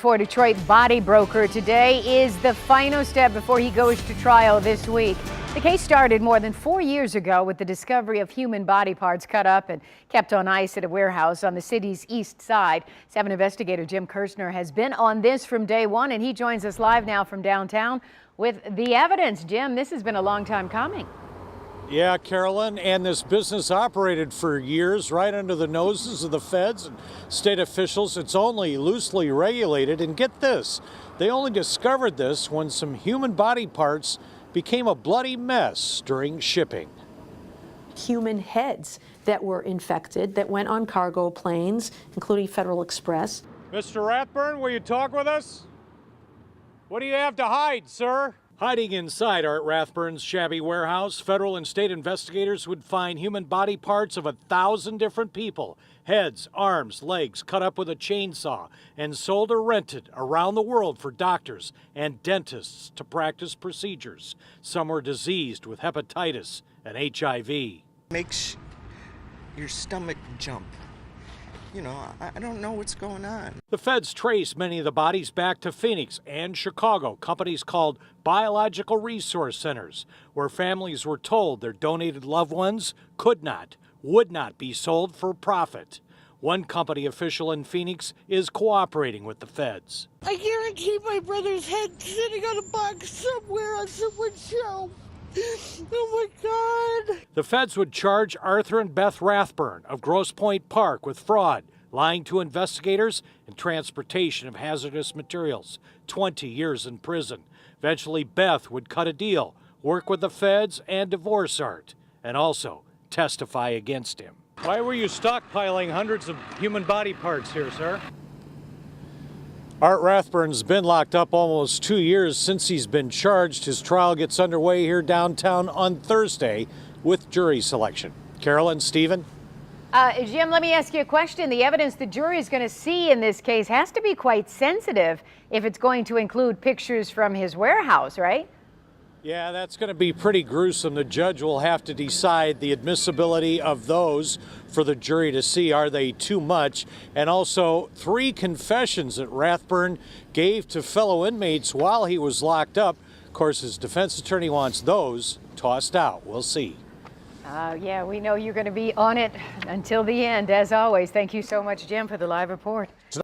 For Detroit body broker, today is the final step before he goes to trial this week. The case started more than 4 years ago with the discovery of human body parts cut up and kept on ice at a warehouse on the city's east side. 7 investigator Jim Kirshner has been on this from day one, and he joins us live now from downtown with the evidence. Jim, this has been a long time coming. Yeah, Carolyn, and this business operated for years right under the noses of the feds and state officials. It's only loosely regulated, and get this, they only discovered this when some human body parts became a bloody mess during shipping. Human heads that were infected that went on cargo planes, including Federal Express. Mr. Rathburn, will you talk with us? What do you have to hide, sir? Hiding inside Art Rathburn's shabby warehouse, federal and state investigators would find human body parts of 1,000 different people. Heads, arms, legs cut up with a chainsaw and sold or rented around the world for doctors and dentists to practice procedures. Some were diseased with hepatitis and HIV. Makes your stomach jump. You know, I don't know what's going on. The feds trace many of the bodies back to Phoenix and Chicago, companies called biological resource centers, where families were told their donated loved ones would not be sold for profit. One company official in Phoenix is cooperating with the feds. I guarantee my brother's head sitting on a box somewhere on someone's shelf. Oh my God. The feds would charge Arthur and Beth Rathburn of Grosse Pointe Park with fraud, lying to investigators, and transportation of hazardous materials. 20 years in prison. Eventually, Beth would cut a deal, work with the feds, and divorce Art, and also testify against him. Why were you stockpiling hundreds of human body parts here, sir? Art Rathburn's been locked up almost 2 years since he's been charged. His trial gets underway here downtown on Thursday with jury selection. Carolyn, Stephen? Jim, let me ask you a question. The evidence the jury is going to see in this case has to be quite sensitive if it's going to include pictures from his warehouse, right? Yeah, that's going to be pretty gruesome. The judge will have to decide the admissibility of those for the jury to see. Are they too much? And also 3 confessions that Rathburn gave to fellow inmates while he was locked up. Of course, his defense attorney wants those tossed out. We'll see. Yeah, we know you're going to be on it until the end, as always. Thank you so much, Jim, for the live report.